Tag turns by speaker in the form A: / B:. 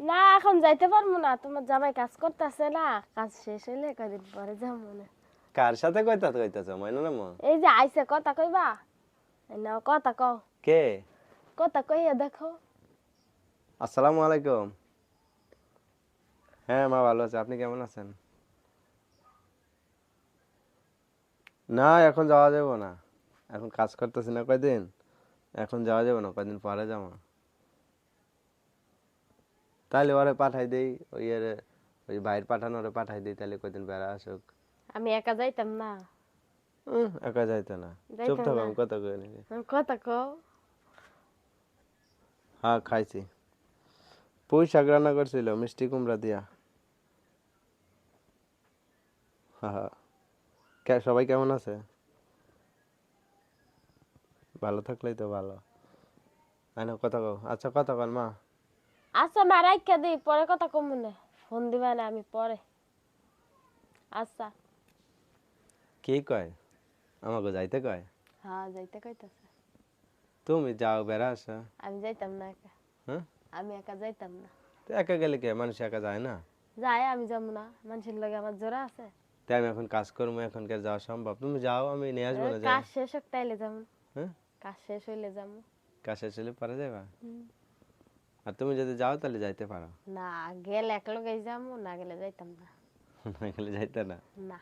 A: না এখন যাইতে পারবো না, তোমার জামাই কাজ করতেছে না, কাজ শেষ হইলে কয়দিন পরে যাবো না।
B: কার সাথে কইতাছ মাইনা না মা?
A: এই যে আইছে কথা কইবা, এই নাও কথা কও,
B: কে?
A: কথা কইয়া দেখো।
B: আসসালামু আলাইকুম। হ্যাঁ মা ভালো আছে, আপনি কেমন আছেন? না এখন যাওয়া যাবে না, এখন কাজ করতেছি না কয়দিন, এখন যাওয়া যাবে না, কয়দিন পরে যাবো। তাহলে ওরে পাঠাই দেই, ওই বাইরে পাঠানো ওরে পাঠাই দেই, তাহলে কয়দিন বেড়া আসুক।
A: আমি একা যাইতাম না,
B: একা যাইতে না, চুপ
A: যাইতাম
B: থাকো,
A: না,
B: আমি কথা কই নাকি।
A: কথা কও।
B: হ্যাঁ খাইছি, পুঁই শাক রান্না করছিল মিষ্টি কুমড়া দিয়া। হ্যাঁ হ্যাঁ, সবাই কেমন আছে? ভালো থাকলেই তো ভালো। আইনা কথা কও, আচ্ছা কথা কন মা।
A: আচ্ছা মা রাইখা দিই, পরে কথা কমু না, ফোন দিবা না আমি পরে। আচ্ছা।
B: কি কয়? আমাকে যাইতে কয়?
A: হ্যাঁ যাইতে কইতাছে।
B: তুমি যাও বেড়া আসা।
A: আমি যাইতাম না একা,
B: হ্যাঁ,
A: আমি একা যাইতাম না।
B: তো একা গেলে কে, মানুষ একা যায় না?
A: যাই আমি যাবো না, মানুষের লগে আমার জোড়া আছে।
B: তাই আমি এখন কাজ করবো, এখন কে যাওয়া সম্ভব? তুমি যাও, আমি নিয়ে আসবো না যাই।
A: কাজ শেষ হোক তাইলে যাবো।
B: হ্যাঁ,
A: কাজ শেষ হইলে যাবো।
B: কাজ শেষ হলে পরে যাবা। আর তুমি যদি যাও তাহলে যাইতে পারো।
A: না গেলে এক লগেই যাবো, না গেলে যাইতাম না।
B: না গেলে যাইতে না।
A: না।